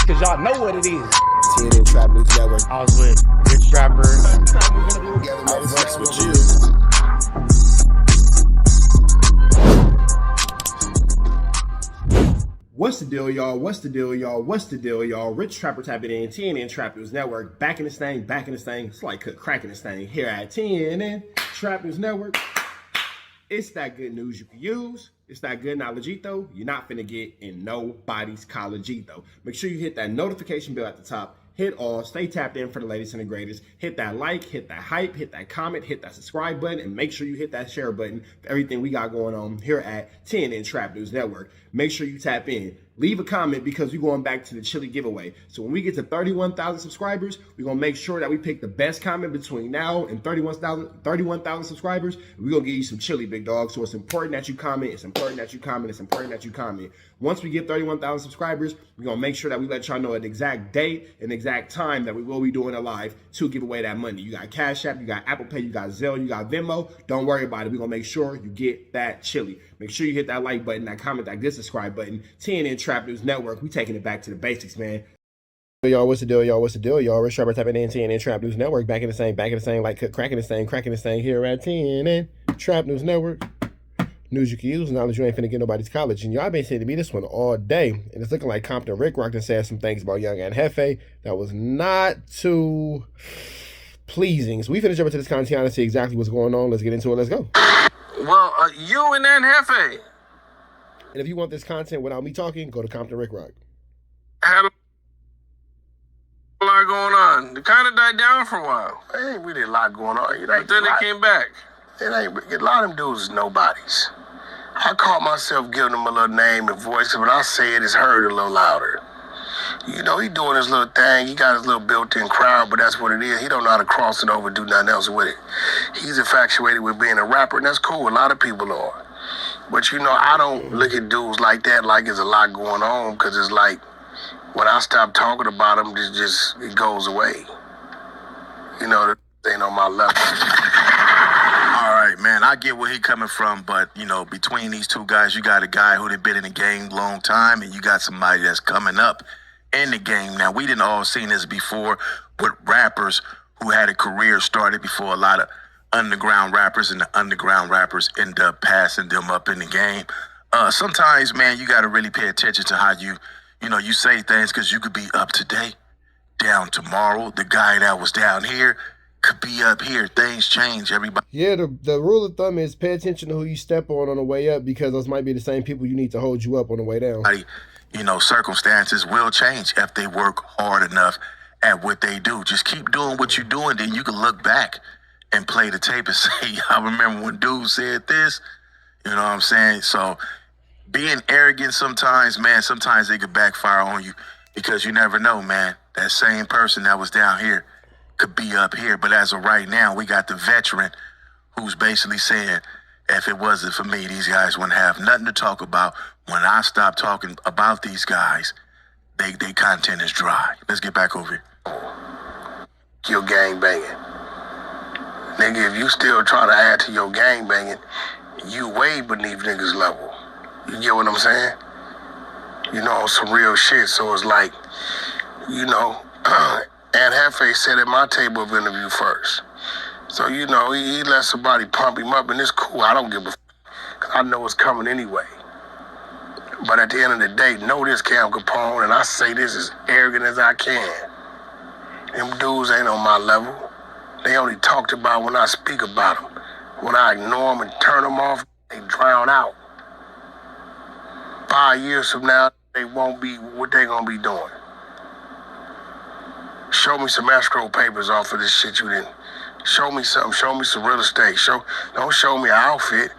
cause y'all know what it is. TNN Trap News Network. I was with Rich Trapper. I fucks with you. What's the deal, y'all? What's the deal, y'all? What's the deal, y'all? Rich Trapper tapping in, TNN Trap News Network. Back in this thing, back in this thing. It's like cracking this thing here at TNN Trap News Network. It's that good news you can use. It's that good knowledge-ito you're not finna get in nobody's college-ito. Make sure you hit that notification bell at the top. Hit all, stay tapped in for the latest and the greatest. Hit that like, hit that hype, hit that comment, hit that subscribe button, and make sure you hit that share button for everything we got going on here at TNN Trap News Network. Make sure you tap in. Leave a comment because we're going back to the chili giveaway. So when we get to 31,000 subscribers, we're going to make sure that we pick the best comment between now and 31,000 subscribers. We're going to give you some chili, big dog. So it's important that you comment. It's important that you comment. It's important that you comment. Once we get 31,000 subscribers, we're going to make sure that we let y'all know an exact date and exact time that we will be doing a live to give away that money. You got Cash App, you got Apple Pay, you got Zelle, you got Venmo. Don't worry about it. We're going to make sure you get that chili. Make sure you hit that like button, that comment, that good subscribe button. TNN Trap News Network. We taking it back to the basics, man. Y'all, what's the deal, y'all? What's the deal, y'all? Rich Trapper tapping in, TNN Trap News Network. Back in the same, like cracking this thing here at TNN Trap News Network. News you can use, knowledge you ain't finna get nobody's college. And y'all been saying to me this one all day. And it's looking like Compton RICC ROCC said some things about Young and Jefe that was not too pleasing. So we finna jump into this content and see exactly what's going on. Let's get into it. Let's go. Well, you and that Jefe. And if you want this content without me talking, go to Compton RICC ROCC. Had a lot going on. It kind of died down for a while. There ain't really a lot going on. But then it came back. It ain't, a lot of them dudes is nobodies. I caught myself giving them a little name and voice, but when I say it, it's heard a little louder. You know, he doing his little thing. He got his little built-in crowd, but that's what it is. He don't know how to cross it over, do nothing else with it. He's infatuated with being a rapper, and that's cool. A lot of people are. But, you know, I don't look at dudes like that like there's a lot going on, because it's like when I stop talking about them, it goes away. You know, it ain't on my level. All right, man, I get where he coming from, but, you know, between these two guys, you got a guy who'd been in the game a long time, and you got somebody that's coming up in the game. Now, we didn't all seen this before with rappers who had a career started before a lot of underground rappers, and the underground rappers end up passing them up in the game. Sometimes, man, you got to really pay attention to how you say things, because you could be up today, down tomorrow. The guy that was down here could be up here. Things change, everybody. Yeah, the rule of thumb is pay attention to who you step on the way up, because those might be the same people you need to hold you up on the way down. You know, circumstances will change if they work hard enough at what they do. Just keep doing what you're doing, then you can look back and play the tape and say, I remember when dude said this. You know what I'm saying? So being arrogant sometimes, man, sometimes they could backfire on you, because you never know, man. That same person that was down here could be up here. But as of right now, we got the veteran who's basically saying, if it wasn't for me, these guys wouldn't have nothing to talk about. When I stop talking about these guys, they content is dry. Let's get back over here. Your gang banging. Nigga, if you still trying to add to your gang banging, you way beneath niggas' level. You get what I'm saying? You know, some real shit. So it's like, you know, and Jefe said at my table of interview first. So, you know, he let somebody pump him up, and it's cool. I don't give a f***, 'cause I know it's coming anyway. But at the end of the day, know this, Cam Capone, and I say this as arrogant as I can. Them dudes ain't on my level. They only talked about when I speak about them. When I ignore them and turn them off, they drown out. 5 years from now, they won't be what they gonna be doing. Show me some escrow papers off of this shit you didn't. Show me something. Show me some real estate. Don't show me an outfit.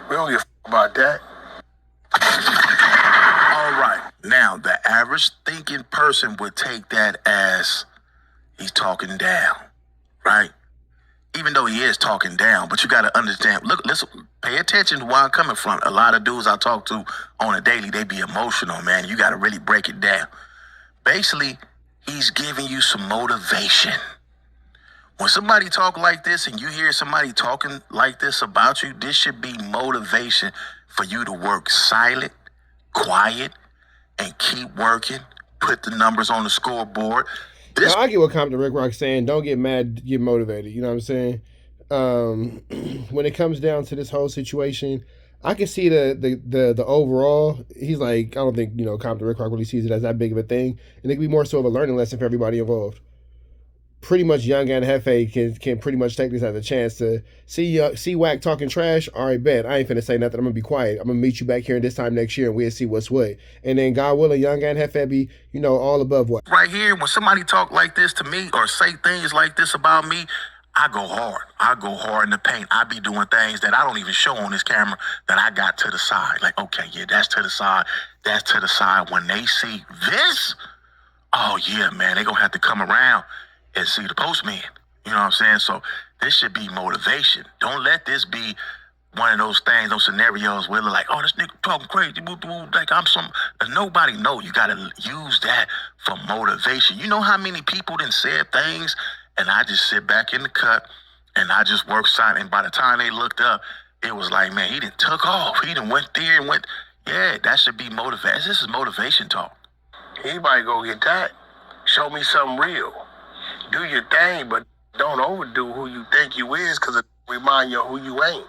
We don't give a f*** about that. All right. Now, the average thinking person would take that as he's talking down, right? Even though he is talking down, but you got to understand. Look, listen, pay attention to where I'm coming from. A lot of dudes I talk to on a daily, they be emotional, man. You got to really break it down. Basically, he's giving you some motivation. When somebody talk like this and you hear somebody talking like this about you, this should be motivation for you to work silent, quiet, and keep working, put the numbers on the scoreboard. Now, I get what Compton RICC ROCC saying. Don't get mad, get motivated. You know what I'm saying? When it comes down to this whole situation, I can see the overall. He's like, I don't think, Compton RICC ROCC really sees it as that big of a thing, and it could be more so of a learning lesson for everybody involved. Pretty much Young and Jefe can pretty much take this as a chance to see Wack talking trash. All right, bet. I ain't finna say nothing. I'm gonna be quiet. I'm gonna meet you back here this time next year and we'll see what's what. And then God willing, Young and Jefe be, all above what. Right here, when somebody talk like this to me or say things like this about me, I go hard. I go hard in the paint. I be doing things that I don't even show on this camera that I got to the side. Like, okay, yeah, that's to the side. That's to the side. When they see this, oh yeah, man, they gonna have to come around and see the postman. You know what I'm saying? So this should be motivation. Don't let this be one of those things, those scenarios where they're like, oh, this nigga talking crazy, like I'm some. Nobody know. You gotta use that for motivation. You know how many people done said things, and I just sit back in the cut and I just work silent. And by the time they looked up, it was like, man, he done took off. He done went there and went. Yeah, that should be motivation. This is motivation talk. Anybody go get that? Show me something real. Do your thing, but don't overdo who you think you is, because it remind you of who you ain't.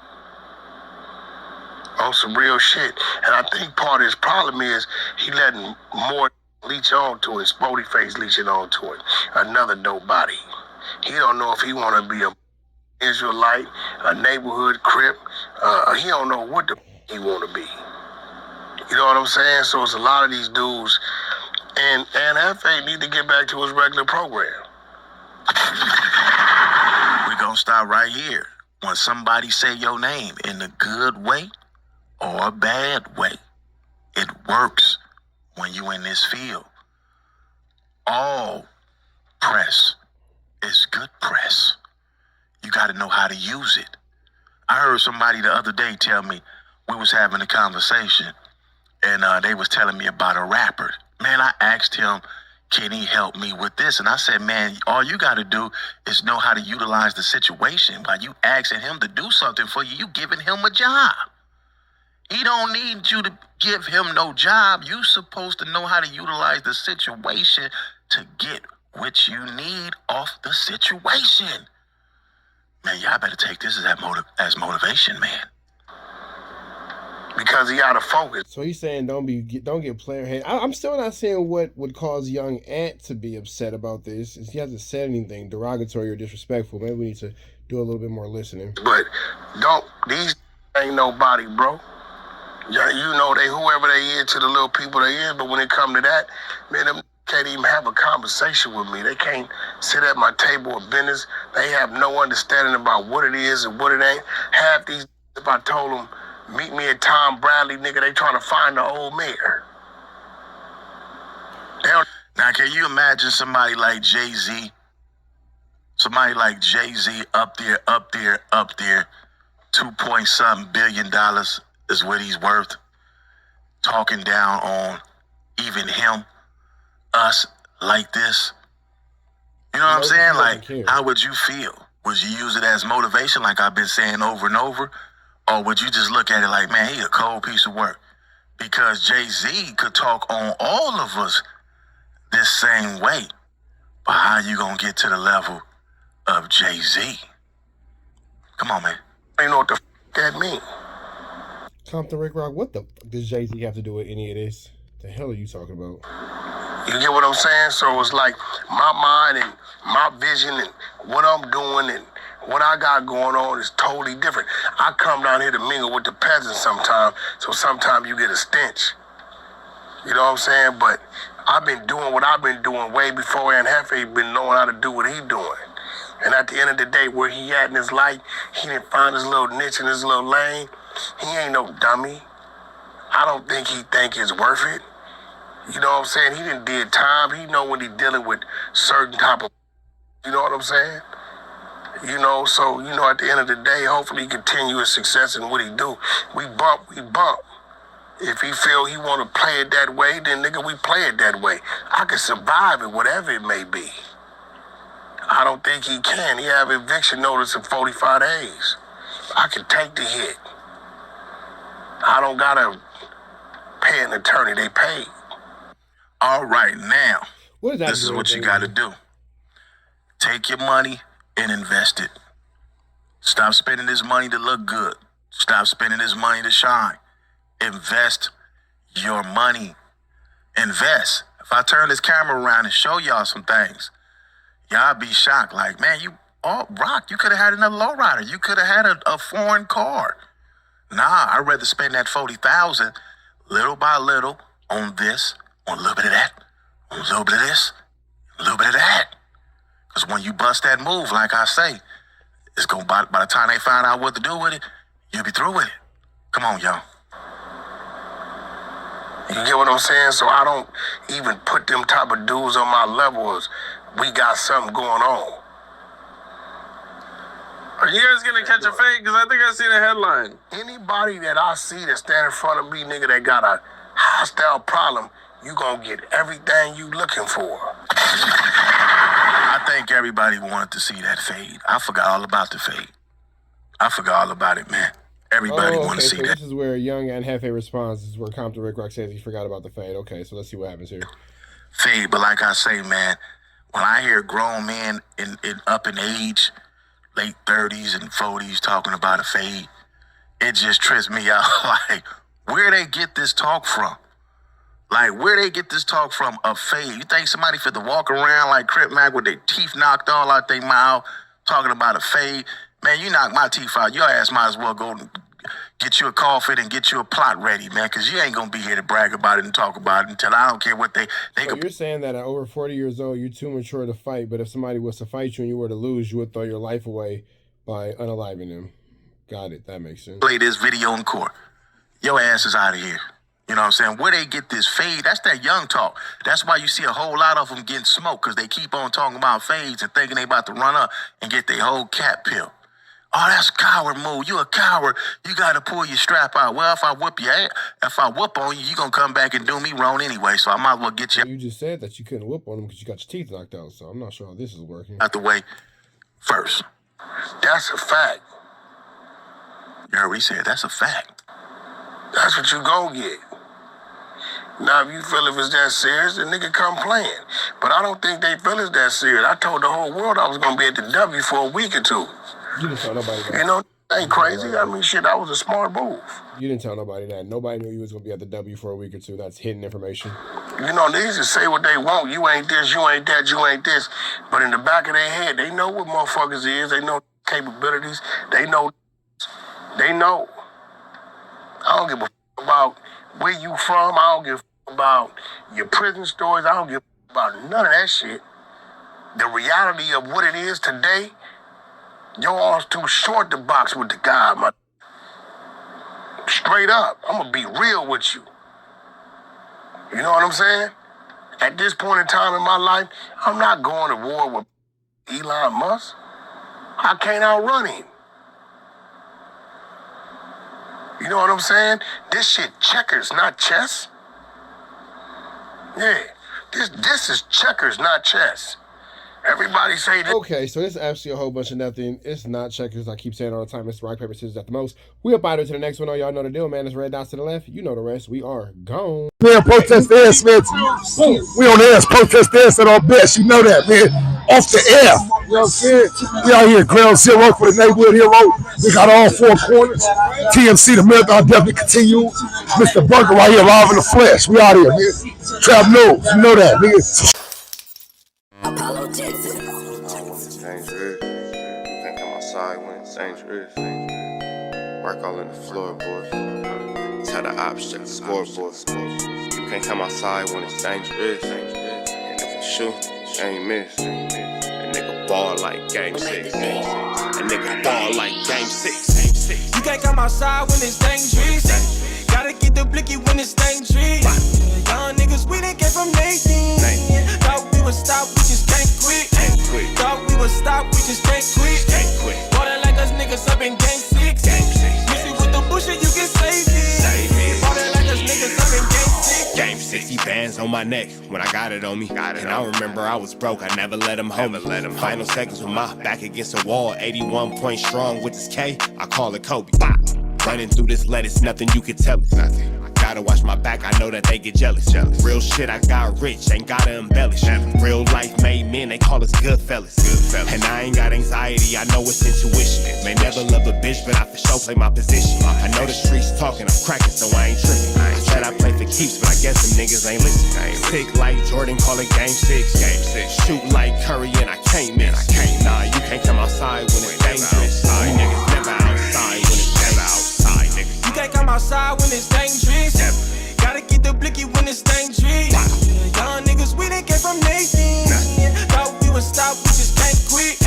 On some real shit. And I think part of his problem is he letting more leech on to it, Spody Face leeching on to it. Another dope body. He don't know if he want to be a Israelite, a neighborhood Crip. He don't know what the he want to be. You know what I'm saying? So it's a lot of these dudes. And Jefe need to get back to his regular program. We're gonna start right here. When somebody say your name in a good way or a bad way, it works when you in this field. All press is good press. You gotta know how to use it. I heard somebody the other day tell me, we was having a conversation and they was telling me about a rapper. Man, I asked him, can he help me with this? And I said, man, all you got to do is know how to utilize the situation. By you asking him to do something for you, you giving him a job. He don't need you to give him no job. You supposed to know how to utilize the situation to get what you need off the situation. Man, y'all better take this as motivation, man. Because he out of focus. So he's saying don't get player hate. I'm still not seeing what would cause Young Ant to be upset about this. He hasn't said anything derogatory or disrespectful. Maybe we need to do a little bit more listening. But these ain't nobody, bro. Yeah, you know they whoever they is to the little people they is, but when it come to that, man, them can't even have a conversation with me. They can't sit at my table of business. They have no understanding about what it is and what it ain't. Half these, if I told them, meet me at Tom Bradley, nigga, they trying to find the old mayor. Now, can you imagine somebody like Jay-Z? Somebody like Jay-Z up there, 2-point-something billion is what he's worth. Talking down on even him, us, like this. You know what I'm saying? Like, how would you feel? Would you use it as motivation like I've been saying over and over? Or would you just look at it like, man, he a cold piece of work? Because Jay-Z could talk on all of us this same way. But how you gonna get to the level of Jay-Z? Come on, man. You know what the that mean? Compton RICC ROCC, what the fuck does Jay-Z have to do with any of this? The hell are you talking about? You get what I'm saying? So it's like my mind and my vision and what I'm doing and what I got going on is totally different. I come down here to mingle with the peasants sometimes, so sometimes you get a stench. You know what I'm saying? But I've been doing what I've been doing way before Jefe been knowing how to do what he doing. And at the end of the day, where he at in his life, he didn't find his little niche in his little lane. He ain't no dummy. I don't think he think it's worth it. You know what I'm saying? He done did time. He know when he dealing with certain type of, you know what I'm saying? You know, so, you know, at the end of the day, hopefully he continue his success in what he do. We bump. If he feel he want to play it that way, then nigga, we play it that way. I can survive it, whatever it may be. I don't think he can. He have eviction notice in 45 days. I can take the hit. I don't gotta pay an attorney. They paid. All right, now, What is that? this is what you got to do. Take your money and invest it. Stop spending this money to look good. Stop spending this money to shine. Invest your money. Invest. If I turn this camera around and show y'all some things, y'all be shocked. Like, man, Rock, you could have had another lowrider. You could have had a foreign car. Nah, I'd rather spend that $40,000 little by little on this, on a little bit of that, on a little bit of this, a little bit of that. Because when you bust that move, like I say, it's going by the time they find out what to do with it, you'll be through with it. Come on, y'all. You get what I'm saying? So I don't even put them type of dudes on my level as we got something going on. Are you guys gonna catch a fade? Because I think I seen a headline. Anybody that I see that stand in front of me, nigga, that got a hostile problem, you gonna get everything you looking for. I think everybody wanted to see that fade. I forgot all about the fade. I forgot all about it, man. Everybody want to see that. This is where Young and Jefe responds. This is where Compton RICC ROCC says he forgot about the fade. Okay, so let's see what happens here. Fade, but like I say, man, when I hear grown men up in age, late 30s and 40s talking about a fade, it just trips me out. Like, where they get this talk from? Like, where they get this talk from, a fade? You think somebody fit to walk around like Crip Mac with their teeth knocked all out their mouth talking about a fade? Man, you knock my teeth out, your ass might as well go get you a coffin and get you a plot ready, man, because you ain't going to be here to brag about it and talk about it until I don't care what they so you're saying that at over 40 years old, you're too mature to fight, but if somebody was to fight you and you were to lose, you would throw your life away by unaliving them. Got it. That makes sense. Play this video in court. Your ass is out of here. You know what I'm saying? Where they get this fade, that's that young talk. That's why you see a whole lot of them getting smoked, because they keep on talking about fades and thinking they about to run up and get their whole cat pill. Oh, that's a coward move. You a coward. You got to pull your strap out. Well, if I whoop on you, you going to come back and do me wrong anyway, so I might as well get you. You just said that you couldn't whoop on them because you got your teeth knocked out, so I'm not sure how this is working. Out the way first. That's a fact. You heard what he said. That's a fact. That's what you gon' get. Now, if you feel if it's that serious, the nigga come playing. But I don't think they feel it's that serious. I told the whole world I was gonna be at the W for a week or two. You didn't tell nobody that. You know, ain't crazy. I mean, shit, that was a smart move. You didn't tell nobody that. Nobody knew you was gonna be at the W for a week or two. That's hidden information. You know, they just say what they want. You ain't this, you ain't that, you ain't this. But in the back of their head, they know what motherfuckers is. They know capabilities. They know. I don't give a f about where you from. I don't give a f about your prison stories. I don't give a f about none of that shit. The reality of what it is today, your arm's too short to box with the guy, my. Straight up, I'm gonna be real with you. You know what I'm saying? At this point in time in my life, I'm not going to war with Elon Musk. I can't outrun him. You know what I'm saying? This shit checkers, not chess. Yeah, this is checkers, not chess. Everybody say that. Okay, so this is actually a whole bunch of nothing. It's not checkers. I keep saying all the time. It's rock, paper, scissors at the most. We up out to the next one. Y'all know the deal, man. It's red dots to the left. You know the rest. We are gone. Man, protest the air, Smith. We on the air. Protest the air at our best. You know that, man. Off the air. You know what I'm saying? We out here, ground zero for the neighborhood hero. We got all four corners. TMC, the marathon definitely continue. Mr. Bunker right here, live in the flesh. We out here, man. Trap news. You know that, nigga. Dangerous. Can't come outside when it's dangerous. Work all in the floorboard. Tell the ops check the scoreboard. You can't come outside when it's dangerous. And if you shoot, you ain't miss. A nigga ball like game 6. A nigga ball like game 6. You can't come outside when it's dangerous. Gotta get the blicky when it's dangerous. Young niggas, we done came from Nathan. Thought we would stop, we just can't quit. Thought we would stop, we just can't quit. Water like us niggas up in game 6. Mix it with the bullshit, you can save it. Water like us niggas up in game 6. Game 60 bands on my neck when I got it on me. And I remember I was broke, I never let him hold me. Final seconds with my back against the wall. 81 point strong with this K, I call it Kobe. Running through this lettuce, nothing you can tell it. Got Gotta watch my back, I know that they get jealous. Real shit, I got rich, ain't gotta embellish. Real life made men, they call us good fellas. And I ain't got anxiety, I know it's intuition. May never love a bitch, but I for sure play my position. I know the streets talking, I'm cracking, so I ain't tripping. I said I play for keeps, but I guess them niggas ain't listening. Sick like Jordan, call it game 6. Shoot like Curry, and I can't miss. Nah, you can't come outside when it's dangerous. You niggas never outside when it's dangerous. You can't come outside when it's dangerous. Gotta get the blicky when it's dangerous. Young niggas, we done came from Nathan. Thought we would stop, we just can't quit.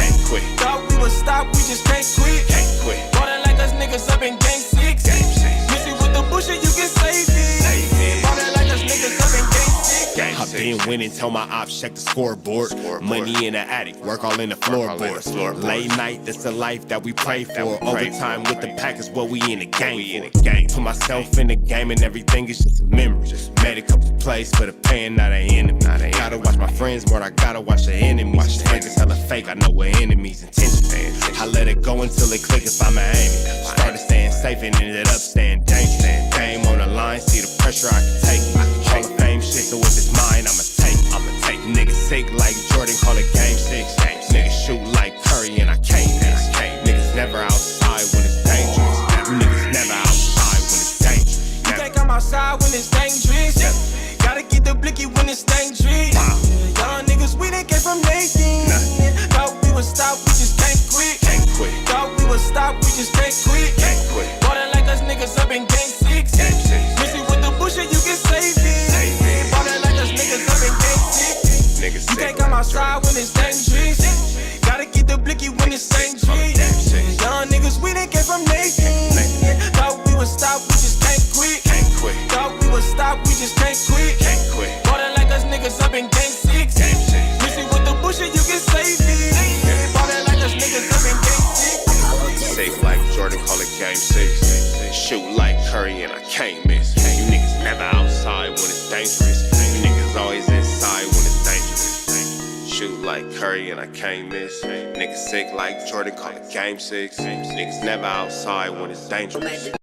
Thought we would stop, we just can't quit. Ballin' like us niggas up in game 6. Miss it with the bullshit, you can save it. Ballin' like us niggas up in game 6. I've been winning, tell my ops check the scoreboard. Money in the attic, work all in the floorboards. Late night, that's the life that we pray for. Overtime with the pack is what we in the game for. Put myself in the game and everything is just a memory. Made a couple plays for the pain, not an enemy. Gotta watch my friends more, I gotta watch the enemies. Niggas hella fake, I know we're enemies' intentions. I let it go until it click if I'm aiming. Started staying safe and ended up staying dangerous. Game on the line, see the pressure I can take. Hall of Fame shit, so if it's mine, I'ma take. Niggas sick like Jordan, call it game 6. Niggas shoot like Curry and I can't miss. Niggas never outside when it's dangerous. Niggas never outside when it's dangerous. You can't come outside when it's dangerous. Gotta get the blicky when it's dangerous. Young niggas, we done came from Nathan. Thought we would stop, we just can't quit. Thought we would stop, we just can't quit. Ballin' like us niggas up in game 6. Miss it with the bullshit, you can save it. Ballin' like us niggas up in game 6. You can't come outside when it's dangerous. Gotta get the blicky when it's dangerous. Young niggas, we done came from Nathan. Thought we would stop, we just can't quit. Thought we would stop, we just can't quit. Ballin' like us niggas up in game 6. Miss it with the bullshit, you can save it. Ballin' like us niggas up in game 6. Sick like Jordan, call it game 6. Shoot like Curry and I can't miss. You niggas never outside when it's dangerous. You niggas always inside when it's dangerous. Shoot like Curry and I can't miss. Niggas sick like Jordan, call it game 6. Niggas never outside when it's dangerous.